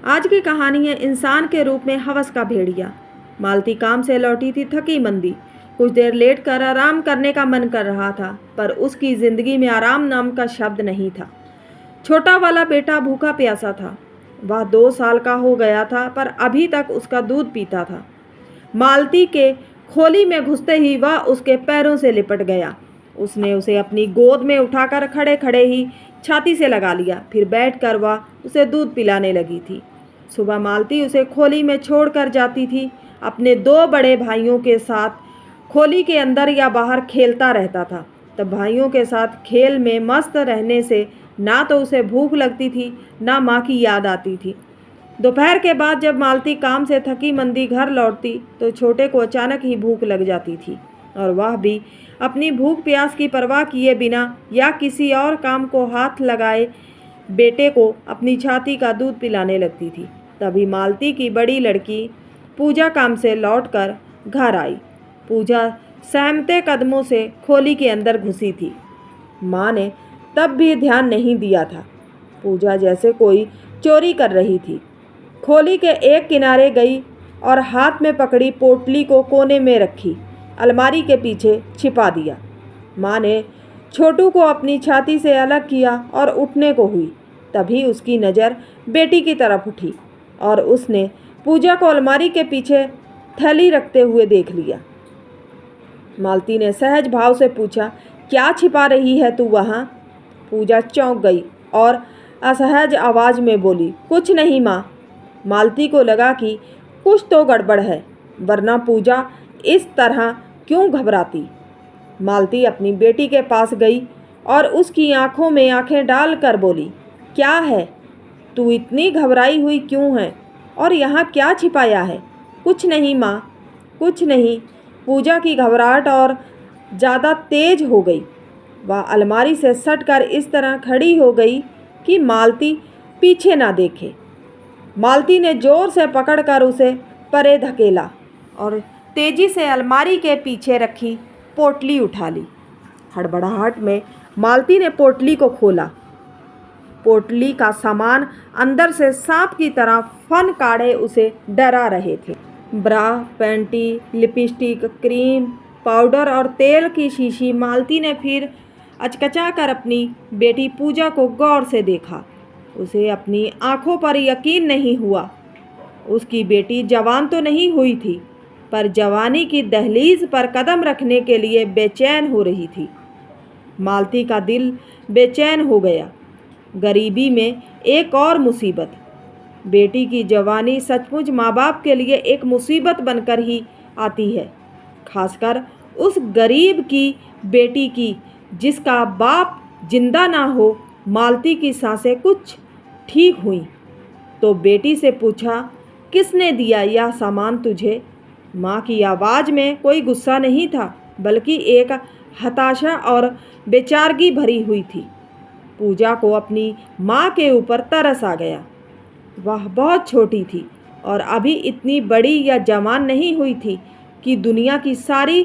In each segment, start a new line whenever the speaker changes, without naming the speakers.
आज की कहानी है इंसान के रूप में हवस का भेड़िया। मालती काम से लौटी थी थकी मंदी। कुछ देर लेट कर आराम करने का मन कर रहा था, पर उसकी जिंदगी में आराम नाम का शब्द नहीं था। छोटा वाला बेटा भूखा प्यासा था। वह 2 साल का हो गया था, पर अभी तक उसका दूध पीता था। मालती के खोली में घुसते ही वह उसके पैरों से लिपट गया। उसने उसे अपनी गोद में उठाकर खड़े खड़े ही छाती से लगा लिया। फिर बैठकर वह उसे दूध पिलाने लगी थी। सुबह मालती उसे खोली में छोड़कर जाती थी। अपने 2 बड़े भाइयों के साथ खोली के अंदर या बाहर खेलता रहता था। तब भाइयों के साथ खेल में मस्त रहने से ना तो उसे भूख लगती थी, ना माँ की याद आती थी। दोपहर के बाद जब मालती काम से थकी मंदी घर लौटती तो छोटे को अचानक ही भूख लग जाती थी, और वह भी अपनी भूख प्यास की परवाह किए बिना या किसी और काम को हाथ लगाए बेटे को अपनी छाती का दूध पिलाने लगती थी। तभी मालती की बड़ी लड़की पूजा काम से लौटकर घर आई। पूजा सहमते कदमों से खोली के अंदर घुसी थी। माँ ने तब भी ध्यान नहीं दिया था। पूजा जैसे कोई चोरी कर रही थी। खोली के एक किनारे गई और हाथ में पकड़ी पोटली को कोने में रखी, अलमारी के पीछे छिपा दिया। माँ ने छोटू को अपनी छाती से अलग किया और उठने को हुई। तभी उसकी नज़र बेटी की तरफ उठी और उसने पूजा को अलमारी के पीछे थैली रखते हुए देख लिया। मालती ने सहज भाव से पूछा, क्या छिपा रही है तू वहाँ? पूजा चौंक गई और असहज आवाज़ में बोली, कुछ नहीं माँ। मालती को लगा कि कुछ तो गड़बड़ है, वरना पूजा इस तरह क्यों घबराती। मालती अपनी बेटी के पास गई और उसकी आंखों में आंखें डाल कर बोली, क्या है? तू इतनी घबराई हुई क्यों है और यहाँ क्या छिपाया है? कुछ नहीं माँ, कुछ नहीं। पूजा की घबराहट और ज़्यादा तेज हो गई। वह अलमारी से सटकर इस तरह खड़ी हो गई कि मालती पीछे ना देखे। मालती ने जोर से पकड़कर उसे परे धकेला और तेजी से अलमारी के पीछे रखी पोटली उठा ली। हड़बड़ाहट में मालती ने पोटली को खोला। पोटली का सामान अंदर से सांप की तरह फन काढ़े उसे डरा रहे थे। ब्रा, पैंटी, लिपस्टिक, क्रीम, पाउडर और तेल की शीशी। मालती ने फिर अचकचा कर अपनी बेटी पूजा को गौर से देखा। उसे अपनी आंखों पर यकीन नहीं हुआ। उसकी बेटी जवान तो नहीं हुई थी, पर जवानी की दहलीज पर कदम रखने के लिए बेचैन हो रही थी। मालती का दिल बेचैन हो गया। गरीबी में एक और मुसीबत। बेटी की जवानी सचमुच माँ बाप के लिए एक मुसीबत बनकर ही आती है, खासकर उस गरीब की बेटी की जिसका बाप जिंदा ना हो। मालती की सांसें कुछ ठीक हुई तो बेटी से पूछा, किसने दिया यह सामान तुझे? माँ की आवाज़ में कोई गुस्सा नहीं था, बल्कि एक हताशा और बेचारगी भरी हुई थी। पूजा को अपनी माँ के ऊपर तरस आ गया। वह बहुत छोटी थी और अभी इतनी बड़ी या जवान नहीं हुई थी कि दुनिया की सारी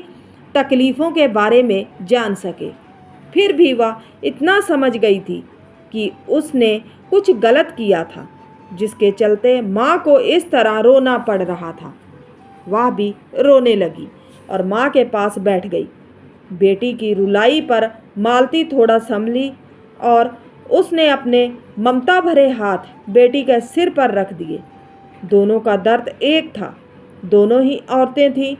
तकलीफ़ों के बारे में जान सके। फिर भी वह इतना समझ गई थी कि उसने कुछ गलत किया था, जिसके चलते माँ को इस तरह रोना पड़ रहा था। वह भी रोने लगी और माँ के पास बैठ गई। बेटी की रुलाई पर मालती थोड़ा संभली और उसने अपने ममता भरे हाथ बेटी के सिर पर रख दिए। दोनों का दर्द एक था। दोनों ही औरतें थीं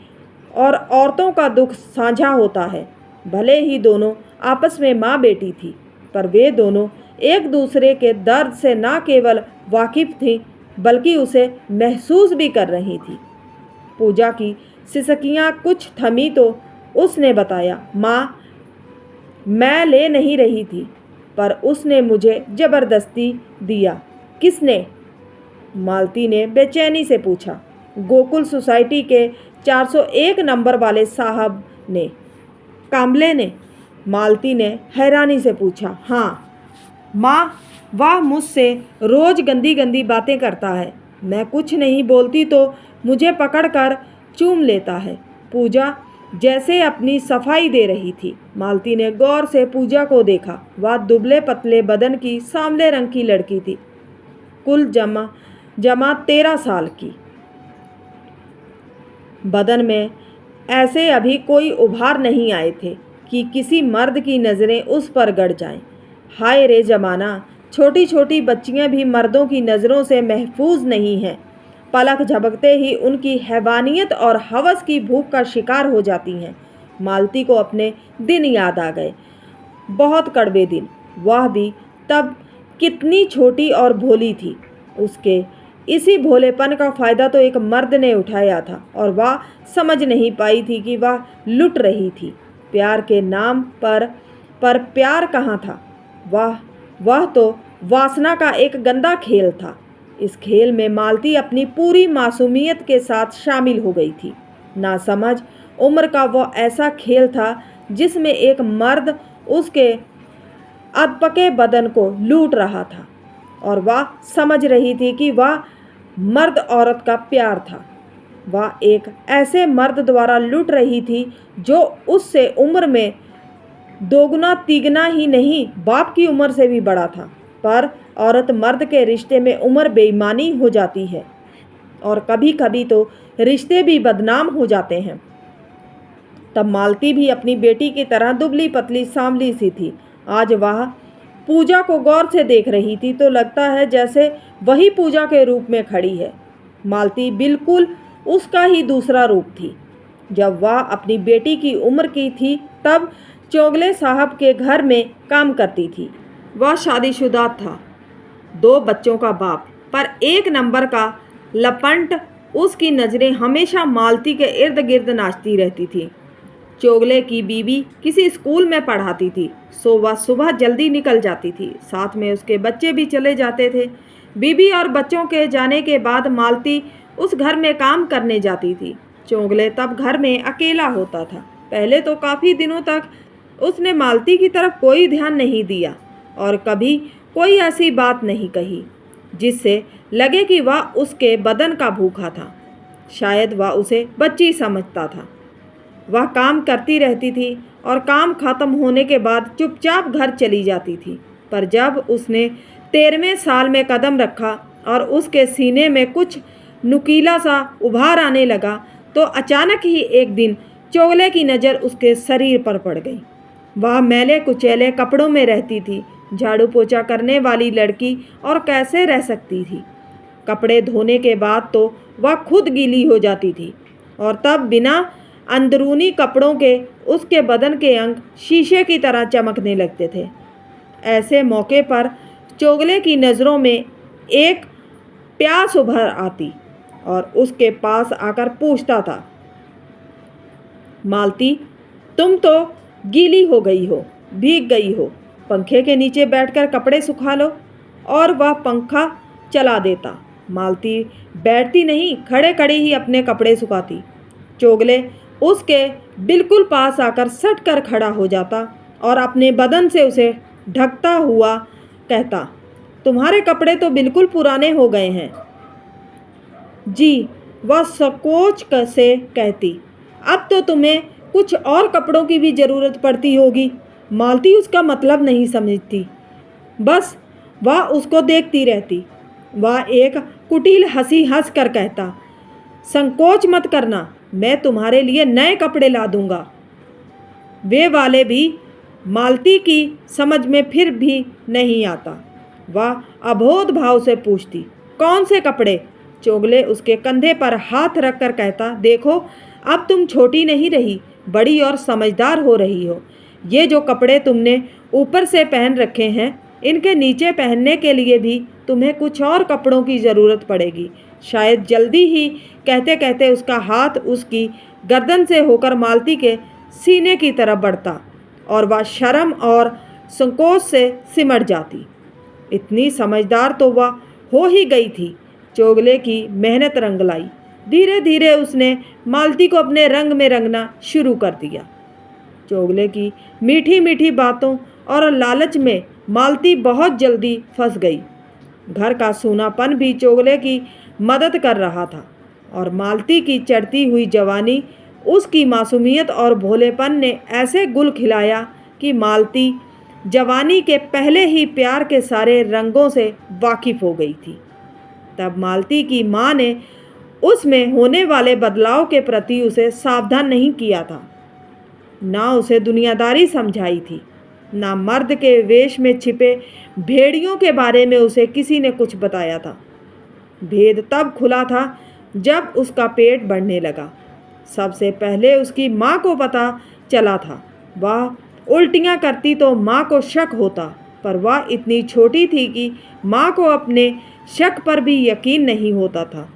और औरतों का दुख साझा होता है। भले ही दोनों आपस में माँ बेटी थी, पर वे दोनों एक दूसरे के दर्द से न केवल वाकिफ थीं, बल्कि उसे महसूस भी कर रही थी। पूजा की सिसकियाँ कुछ थमी तो उसने बताया, माँ, मैं ले नहीं रही थी, पर उसने मुझे ज़बरदस्ती दिया। किसने? मालती ने बेचैनी से पूछा। गोकुल सोसाइटी के 401 नंबर वाले साहब ने। कामले ने? मालती ने हैरानी से पूछा। हाँ माँ, वह मुझसे रोज़ गंदी गंदी बातें करता है। मैं कुछ नहीं बोलती तो मुझे पकड़कर चूम लेता है। पूजा जैसे अपनी सफाई दे रही थी। मालती ने गौर से पूजा को देखा। वह दुबले पतले बदन की सांवले रंग की लड़की थी। कुल जमा जमा 13 साल की। बदन में ऐसे अभी कोई उभार नहीं आए थे कि किसी मर्द की नज़रें उस पर गड़ जाएं। हाय रे ज़माना, छोटी छोटी बच्चियां भी मर्दों की नज़रों से महफूज नहीं हैं। पलक झपकते ही उनकी हैवानियत और हवस की भूख का शिकार हो जाती हैं। मालती को अपने दिन याद आ गए, बहुत कड़वे दिन। वह भी तब कितनी छोटी और भोली थी। उसके इसी भोलेपन का फ़ायदा तो एक मर्द ने उठाया था और वह समझ नहीं पाई थी कि वह लुट रही थी प्यार के नाम पर प्यार कहाँ था। वह तो वासना का एक गंदा खेल था। इस खेल में मालती अपनी पूरी मासूमियत के साथ शामिल हो गई थी। नासमझ उम्र का वह ऐसा खेल था जिसमें एक मर्द उसके अधपके बदन को लूट रहा था और वह समझ रही थी कि वह मर्द औरत का प्यार था। वह एक ऐसे मर्द द्वारा लूट रही थी जो उससे उम्र में दोगुना तिगुना ही नहीं, बाप की उम्र से भी बड़ा था। पर औरत मर्द के रिश्ते में उम्र बेईमानी हो जाती है और कभी कभी तो रिश्ते भी बदनाम हो जाते हैं। तब मालती भी अपनी बेटी की तरह दुबली पतली सांवली सी थी। आज वह पूजा को गौर से देख रही थी तो लगता है जैसे वही पूजा के रूप में खड़ी है। मालती बिल्कुल उसका ही दूसरा रूप थी। जब वह अपनी बेटी की उम्र की थी तब चोगले साहब के घर में काम करती थी। वह शादीशुदा था, 2 बच्चों का बाप, पर एक नंबर का लपंट। उसकी नज़रें हमेशा मालती के इर्द गिर्द नाचती रहती थी। चोगले की बीवी किसी स्कूल में पढ़ाती थी, सो वह सुबह जल्दी निकल जाती थी। साथ में उसके बच्चे भी चले जाते थे। बीवी और बच्चों के जाने के बाद मालती उस घर में काम करने जाती थी। चोगले तब घर में अकेला होता था। पहले तो काफ़ी दिनों तक उसने मालती की तरफ कोई ध्यान नहीं दिया और कभी कोई ऐसी बात नहीं कही जिससे लगे कि वह उसके बदन का भूखा था। शायद वह उसे बच्ची समझता था। वह काम करती रहती थी और काम खत्म होने के बाद चुपचाप घर चली जाती थी। पर जब उसने 13वें साल में कदम रखा और उसके सीने में कुछ नुकीला सा उभार आने लगा तो अचानक ही एक दिन चोगले की नज़र उसके शरीर पर पड़ गई। वह मैले कुचैले कपड़ों में रहती थी, झाड़ू पोछा करने वाली लड़की और कैसे रह सकती थी। कपड़े धोने के बाद तो वह खुद गीली हो जाती थी और तब बिना अंदरूनी कपड़ों के उसके बदन के अंग शीशे की तरह चमकने लगते थे। ऐसे मौके पर चोगले की नज़रों में एक प्यास उभर आती और उसके पास आकर पूछता था, मालती, तुम तो गीली हो गई हो, भीग गई हो, पंखे के नीचे बैठकर कपड़े सुखा लो। और वह पंखा चला देता। मालती बैठती नहीं, खड़े खड़े ही अपने कपड़े सुखाती। चोगले उसके बिल्कुल पास आकर सट कर खड़ा हो जाता और अपने बदन से उसे ढकता हुआ कहता, तुम्हारे कपड़े तो बिल्कुल पुराने हो गए हैं। जी, वह संकोच से कहती, अब तो तुम्हें कुछ और कपड़ों की भी ज़रूरत पड़ती होगी। मालती उसका मतलब नहीं समझती, बस वह उसको देखती रहती। वह एक कुटिल हंसी हंस कर कहता, संकोच मत करना, मैं तुम्हारे लिए नए कपड़े ला दूंगा। वे वाले भी मालती की समझ में फिर भी नहीं आता। वह अबोध भाव से पूछती, कौन से कपड़े? चोगले उसके कंधे पर हाथ रखकर कहता, देखो, अब तुम छोटी नहीं रही, बड़ी और समझदार हो रही हो। ये जो कपड़े तुमने ऊपर से पहन रखे हैं, इनके नीचे पहनने के लिए भी तुम्हें कुछ और कपड़ों की ज़रूरत पड़ेगी। शायद जल्दी ही। कहते कहते उसका हाथ उसकी गर्दन से होकर मालती के सीने की तरफ बढ़ता और वह शर्म और संकोच से सिमट जाती। इतनी समझदार तो वह हो ही गई थी। चोगले की मेहनत रंग लाई। धीरे धीरे उसने मालती को अपने रंग में रंगना शुरू कर दिया। चोगले की मीठी मीठी बातों और लालच में मालती बहुत जल्दी फंस गई। घर का सूनापन भी चोगले की मदद कर रहा था और मालती की चढ़ती हुई जवानी उसकी मासूमियत और भोलेपन ने ऐसे गुल खिलाया कि मालती जवानी के पहले ही प्यार के सारे रंगों से वाकिफ़ हो गई थी। तब मालती की माँ ने उसमें होने वाले बदलाव के प्रति उसे सावधान नहीं किया था। ना उसे दुनियादारी समझाई थी, ना मर्द के वेश में छिपे भेड़ियों के बारे में उसे किसी ने कुछ बताया था। भेद तब खुला था जब उसका पेट बढ़ने लगा। सबसे पहले उसकी माँ को पता चला था। वह उल्टियाँ करती तो माँ को शक होता, पर वह इतनी छोटी थी कि माँ को अपने शक पर भी यकीन नहीं होता था।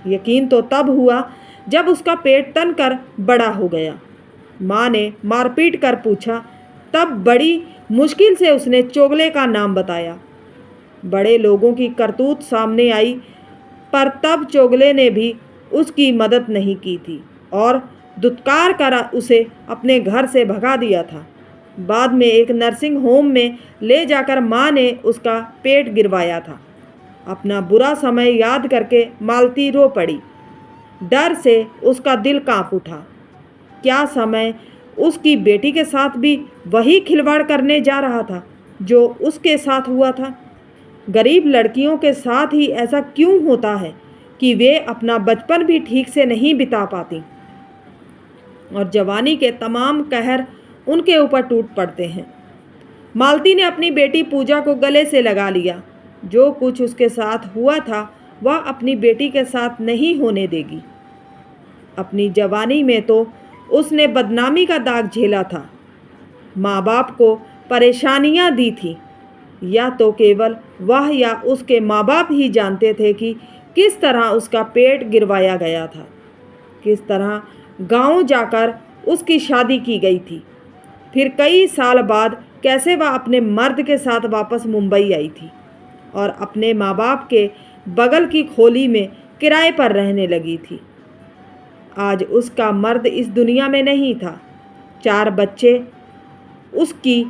यकीन तो तब हुआ जब उसका पेट तनकर बड़ा हो गया। माँ ने मारपीट कर पूछा, तब बड़ी मुश्किल से उसने चोगले का नाम बताया। बड़े लोगों की करतूत सामने आई, पर तब चोगले ने भी उसकी मदद नहीं की थी और दुत्कार कर उसे अपने घर से भगा दिया था। बाद में एक नर्सिंग होम में ले जाकर माँ ने उसका पेट गिरवाया था। अपना बुरा समय याद करके मालती रो पड़ी। डर से उसका दिल कांप उठा। क्या समय उसकी बेटी के साथ भी वही खिलवाड़ करने जा रहा था जो उसके साथ हुआ था? गरीब लड़कियों के साथ ही ऐसा क्यों होता है कि वे अपना बचपन भी ठीक से नहीं बिता पाती और जवानी के तमाम कहर उनके ऊपर टूट पड़ते हैं। मालती ने अपनी बेटी पूजा को गले से लगा लिया। जो कुछ उसके साथ हुआ था वह अपनी बेटी के साथ नहीं होने देगी। अपनी जवानी में तो उसने बदनामी का दाग झेला था, माँ बाप को परेशानियाँ दी थी। या तो केवल वह या उसके माँ बाप ही जानते थे कि किस तरह उसका पेट गिरवाया गया था, किस तरह गांव जाकर उसकी शादी की गई थी, फिर कई साल बाद कैसे वह अपने मर्द के साथ वापस मुंबई आई थी और अपने माँ बाप के बगल की खोली में किराए पर रहने लगी थी। आज उसका मर्द इस दुनिया में नहीं था। 4 बच्चे उसकी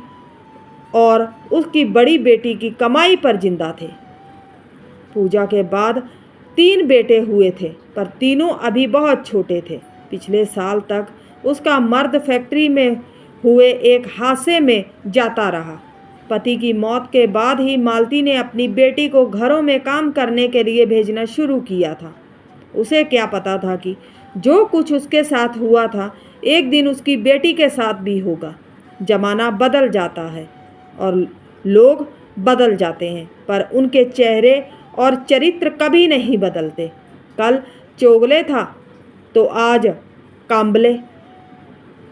और उसकी बड़ी बेटी की कमाई पर जिंदा थे। पूजा के बाद 3 बेटे हुए थे, पर तीनों अभी बहुत छोटे थे। पिछले साल तक उसका मर्द फैक्ट्री में हुए एक हादसे में जाता रहा। पति की मौत के बाद ही मालती ने अपनी बेटी को घरों में काम करने के लिए भेजना शुरू किया था। उसे क्या पता था कि जो कुछ उसके साथ हुआ था एक दिन उसकी बेटी के साथ भी होगा। जमाना बदल जाता है और लोग बदल जाते हैं, पर उनके चेहरे और चरित्र कभी नहीं बदलते। कल चोगले था तो आज कांबले,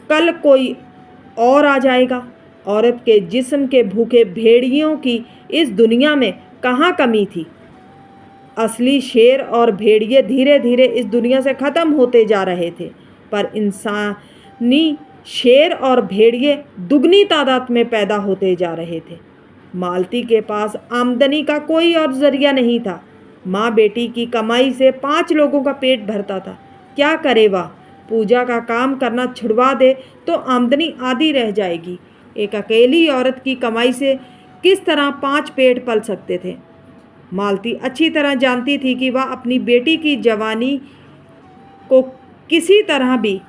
कल कोई और आ जाएगा। औरत के जिस्म के भूखे भेड़ियों की इस दुनिया में कहाँ कमी थी? असली शेर और भेड़िए धीरे धीरे इस दुनिया से ख़त्म होते जा रहे थे, पर इंसानी शेर और भेड़िए दुगनी तादाद में पैदा होते जा रहे थे। मालती के पास आमदनी का कोई और जरिया नहीं था। माँ बेटी की कमाई से 5 लोगों का पेट भरता था। क्या करे वह? पूजा का काम करना छुड़वा दे तो आमदनी आधी रह जाएगी। एक अकेली औरत की कमाई से किस तरह 5 पेट पल सकते थे? मालती अच्छी तरह जानती थी कि वह अपनी बेटी की जवानी को किसी तरह भी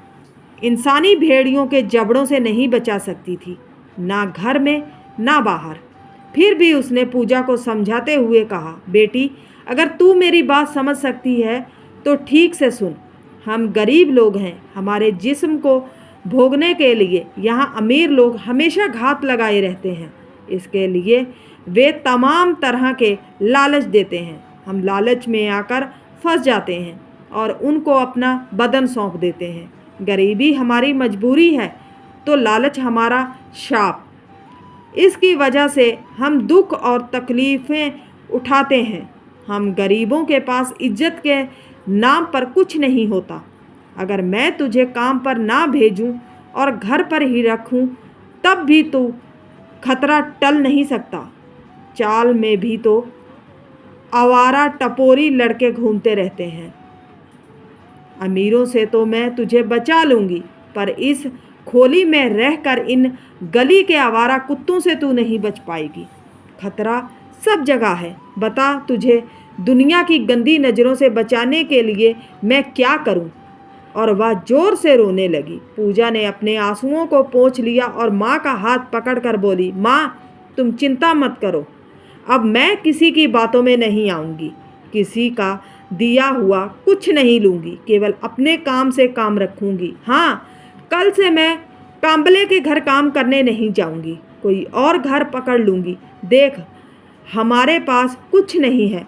इंसानी भेड़ियों के जबड़ों से नहीं बचा सकती थी, ना घर में ना बाहर। फिर भी उसने पूजा को समझाते हुए कहा, बेटी, अगर तू मेरी बात समझ सकती है तो ठीक से सुन। हम गरीब लोग हैं। हमारे जिस्म को भोगने के लिए यहाँ अमीर लोग हमेशा घात लगाए रहते हैं। इसके लिए वे तमाम तरह के लालच देते हैं। हम लालच में आकर फंस जाते हैं और उनको अपना बदन सौंप देते हैं। गरीबी हमारी मजबूरी है तो लालच हमारा शाप। इसकी वजह से हम दुख और तकलीफ़ें उठाते हैं। हम गरीबों के पास इज्जत के नाम पर कुछ नहीं होता। अगर मैं तुझे काम पर ना भेजूं और घर पर ही रखूं, तब भी तू खतरा टल नहीं सकता। चाल में भी तो आवारा टपोरी लड़के घूमते रहते हैं। अमीरों से तो मैं तुझे बचा लूँगी, पर इस खोली में रहकर इन गली के आवारा कुत्तों से तू नहीं बच पाएगी। खतरा सब जगह है। बता, तुझे दुनिया की गंदी नज़रों से बचाने के लिए मैं क्या करूं? और वह जोर से रोने लगी। पूजा ने अपने आंसुओं को पोंछ लिया और माँ का हाथ पकड़कर बोली, माँ, तुम चिंता मत करो। अब मैं किसी की बातों में नहीं आऊँगी। किसी का दिया हुआ कुछ नहीं लूँगी, केवल अपने काम से काम रखूँगी। हाँ, कल से मैं कांबले के घर काम करने नहीं जाऊँगी, कोई और घर पकड़ लूँगी। देख, हमारे पास कुछ नहीं है,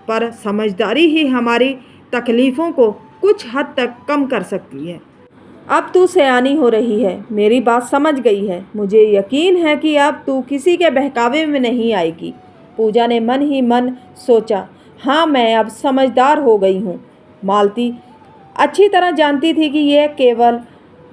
पर समझदारी ही हमारी तकलीफ़ों को कुछ हद तक कम कर सकती है। अब तू सयानी हो रही है, मेरी बात समझ गई है। मुझे यकीन है कि अब तू किसी के बहकावे में नहीं आएगी। पूजा ने मन ही मन सोचा, हाँ, मैं अब समझदार हो गई हूँ। मालती अच्छी तरह जानती थी कि यह केवल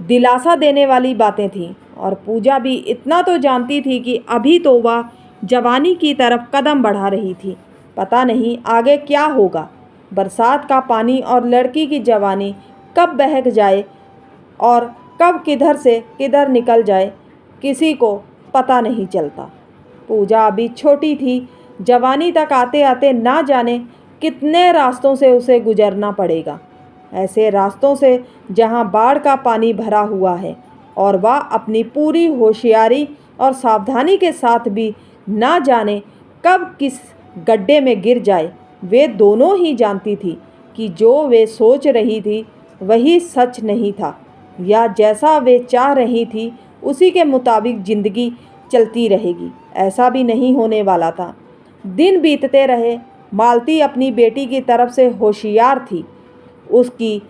दिलासा देने वाली बातें थीं, और पूजा भी इतना तो जानती थी कि अभी तो वह जवानी की तरफ कदम बढ़ा रही थी। पता नहीं आगे क्या होगा। बरसात का पानी और लड़की की जवानी कब बहक जाए और कब किधर से किधर निकल जाए, किसी को पता नहीं चलता। पूजा अभी छोटी थी, जवानी तक आते आते ना जाने कितने रास्तों से उसे गुजरना पड़ेगा। ऐसे रास्तों से जहां बाढ़ का पानी भरा हुआ है और वह अपनी पूरी होशियारी और सावधानी के साथ भी ना जाने कब किस गड्ढे में गिर जाए। वे दोनों ही जानती थी कि जो वे सोच रही थी वही सच नहीं था, या जैसा वे चाह रही थी उसी के मुताबिक जिंदगी चलती रहेगी। ऐसा भी नहीं होने वाला था। दिन बीतते रहे। मालती अपनी बेटी की तरफ से होशियार थी, उसकी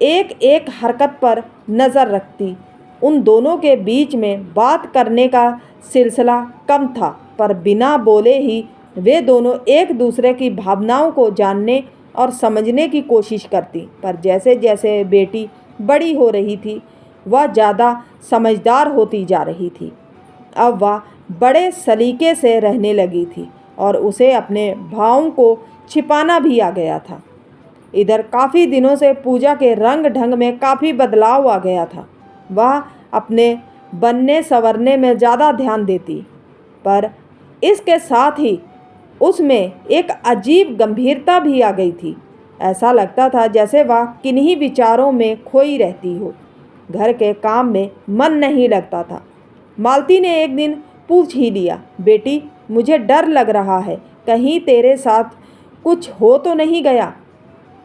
एक एक हरकत पर नज़र रखती। उन दोनों के बीच में बात करने का सिलसिला कम था, पर बिना बोले ही वे दोनों एक दूसरे की भावनाओं को जानने और समझने की कोशिश करती। पर जैसे जैसे बेटी बड़ी हो रही थी, वह ज़्यादा समझदार होती जा रही थी। अब वह बड़े सलीके से रहने लगी थी और उसे अपने भावों को छिपाना भी आ गया था। इधर काफ़ी दिनों से पूजा के रंग ढंग में काफ़ी बदलाव आ गया था। वह अपने बनने संवरने में ज़्यादा ध्यान देती, पर इसके साथ ही उसमें एक अजीब गंभीरता भी आ गई थी। ऐसा लगता था जैसे वह किन्हीं विचारों में खोई रहती हो। घर के काम में मन नहीं लगता था। मालती ने एक दिन पूछ ही लिया, बेटी, मुझे डर लग रहा है, कहीं तेरे साथ कुछ हो तो नहीं गया?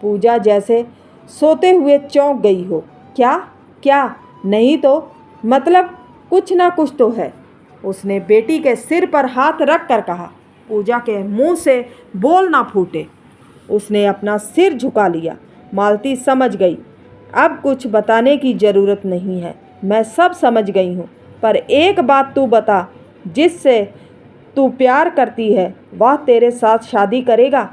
पूजा जैसे सोते हुए चौंक गई हो। क्या क्या? नहीं तो मतलब कुछ ना कुछ तो है, उसने बेटी के सिर पर हाथ रख कर कहा। पूजा के मुंह से बोल ना फूटे। उसने अपना सिर झुका लिया। मालती समझ गई, अब कुछ बताने की ज़रूरत नहीं है, मैं सब समझ गई हूँ। पर एक बात तू बता, जिससे तू प्यार करती है वह तेरे साथ शादी करेगा?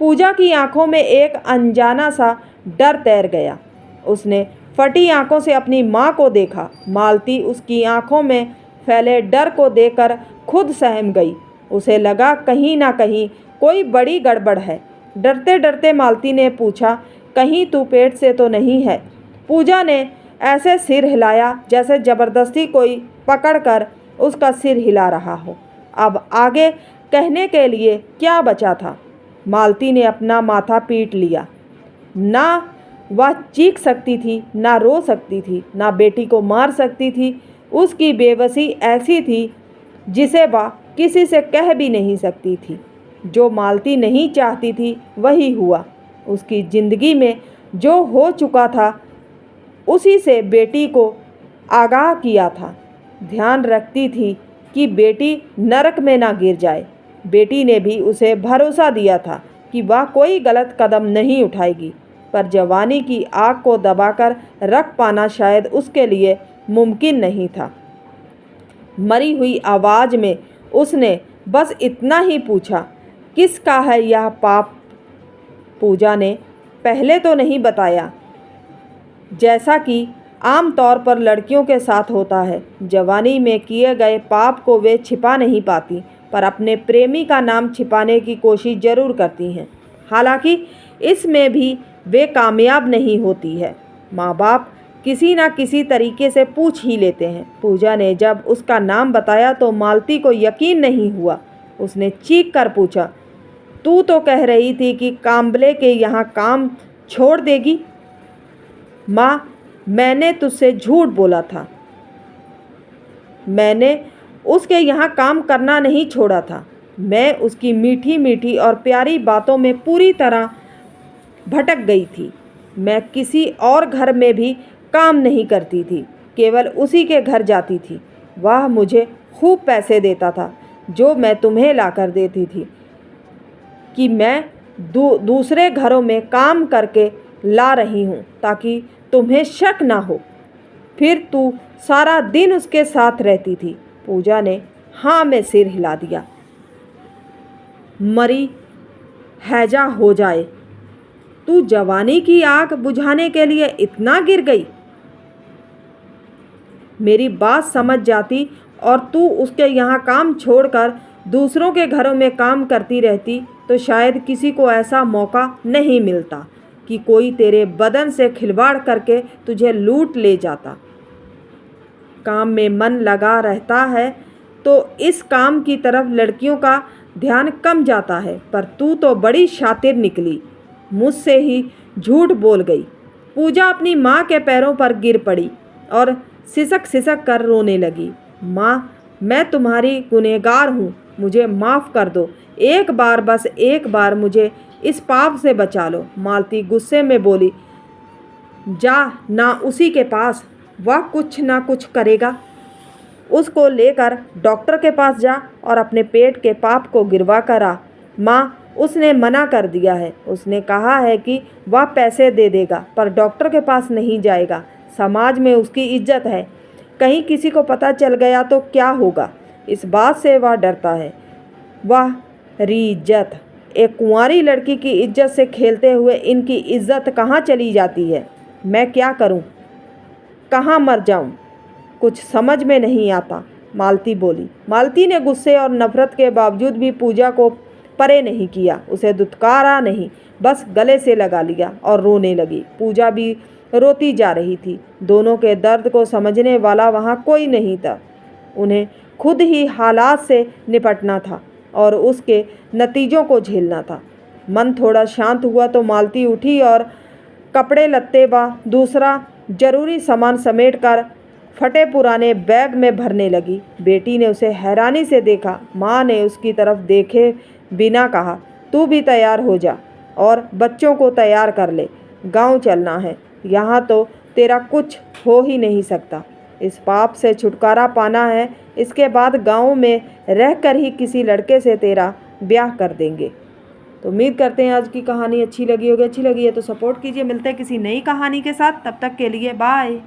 पूजा की आंखों में एक अनजाना सा डर तैर गया। उसने फटी आंखों से अपनी माँ को देखा। मालती उसकी आंखों में फैले डर को देखकर खुद सहम गई। उसे लगा कहीं ना कहीं कोई बड़ी गड़बड़ है। डरते डरते मालती ने पूछा, कहीं तू पेट से तो नहीं है? पूजा ने ऐसे सिर हिलाया जैसे ज़बरदस्ती कोई पकड़कर उसका सिर हिला रहा हो। अब आगे कहने के लिए क्या बचा था? मालती ने अपना माथा पीट लिया। ना वह चीख सकती थी, ना रो सकती थी, ना बेटी को मार सकती थी। उसकी बेबसी ऐसी थी जिसे वह किसी से कह भी नहीं सकती थी। जो मालती नहीं चाहती थी वही हुआ। उसकी ज़िंदगी में जो हो चुका था उसी से बेटी को आगाह किया था। ध्यान रखती थी कि बेटी नरक में ना गिर जाए। बेटी ने भी उसे भरोसा दिया था कि वह कोई गलत कदम नहीं उठाएगी, पर जवानी की आग को दबाकर रख पाना शायद उसके लिए मुमकिन नहीं था। मरी हुई आवाज़ में उसने बस इतना ही पूछा, किसका है यह पाप? पूजा ने पहले तो नहीं बताया, जैसा कि आम तौर पर लड़कियों के साथ होता है। जवानी में किए गए पाप को वे छिपा नहीं पाती, पर अपने प्रेमी का नाम छिपाने की कोशिश ज़रूर करती हैं। हालांकि इसमें भी वे कामयाब नहीं होती है। माँ बाप किसी न किसी तरीके से पूछ ही लेते हैं। पूजा ने जब उसका नाम बताया तो मालती को यकीन नहीं हुआ। उसने चीख कर पूछा, तू तो कह रही थी कि कांबले के यहाँ काम छोड़ देगी? माँ, मैंने तुझसे झूठ बोला था। मैंने उसके यहाँ काम करना नहीं छोड़ा था। मैं उसकी मीठी मीठी और प्यारी बातों में पूरी तरह भटक गई थी। मैं किसी और घर में भी काम नहीं करती थी, केवल उसी के घर जाती थी। वह मुझे खूब पैसे देता था, जो मैं तुम्हें लाकर देती थी कि मैं दूसरे घरों में काम करके ला रही हूँ ताकि तुम्हें शक ना हो। फिर तू सारा दिन उसके साथ रहती थी। पूजा ने हाँ में सिर हिला दिया। मरी हैजा हो जाए, तू जवानी की आग बुझाने के लिए इतना गिर गई। मेरी बात समझ जाती और तू उसके यहाँ काम छोड़कर दूसरों के घरों में काम करती रहती तो शायद किसी को ऐसा मौका नहीं मिलता कि कोई तेरे बदन से खिलवाड़ करके तुझे लूट ले जाता। काम में मन लगा रहता है तो इस काम की तरफ लड़कियों का ध्यान कम जाता है, पर तू तो बड़ी शातिर निकली, मुझसे ही झूठ बोल गई। पूजा अपनी माँ के पैरों पर गिर पड़ी और सिसक सिसक कर रोने लगी। माँ, मैं तुम्हारी गुनहगार हूँ, मुझे माफ़ कर दो। एक बार, बस एक बार मुझे इस पाप से बचा लो। मालती गुस्से में बोली, जा ना उसी के पास, वह कुछ ना कुछ करेगा। उसको लेकर डॉक्टर के पास जा और अपने पेट के पाप को गिरवा कर आ। माँ, उसने मना कर दिया है। उसने कहा है कि वह पैसे दे देगा, पर डॉक्टर के पास नहीं जाएगा। समाज में उसकी इज्जत है, कहीं किसी को पता चल गया तो क्या होगा, इस बात से वह डरता है। वह री इज्जत, एक कुंवारी लड़की की इज्जत से खेलते हुए इनकी इज्जत कहाँ चली जाती है। मैं क्या करूं, कहाँ मर जाऊं, कुछ समझ में नहीं आता, मालती बोली। मालती ने गुस्से और नफरत के बावजूद भी पूजा को परे नहीं किया, उसे दुत्कारा नहीं, बस गले से लगा लिया और रोने लगी। पूजा भी रोती जा रही थी। दोनों के दर्द को समझने वाला वहाँ कोई नहीं था। उन्हें खुद ही हालात से निपटना था और उसके नतीजों को झेलना था। मन थोड़ा शांत हुआ तो मालती उठी और कपड़े लत्ते व दूसरा जरूरी सामान समेटकर फटे पुराने बैग में भरने लगी। बेटी ने उसे हैरानी से देखा। माँ ने उसकी तरफ देखे बिना कहा, तू भी तैयार हो जा और बच्चों को तैयार कर ले, गांव चलना है। यहाँ तो तेरा कुछ हो ही नहीं सकता, इस पाप से छुटकारा पाना है। इसके बाद गांव में रहकर ही किसी लड़के से तेरा ब्याह कर देंगे। तो उम्मीद करते हैं आज की कहानी अच्छी लगी होगी। अच्छी लगी है तो सपोर्ट कीजिए। मिलते हैं किसी नई कहानी के साथ, तब तक के लिए बाय।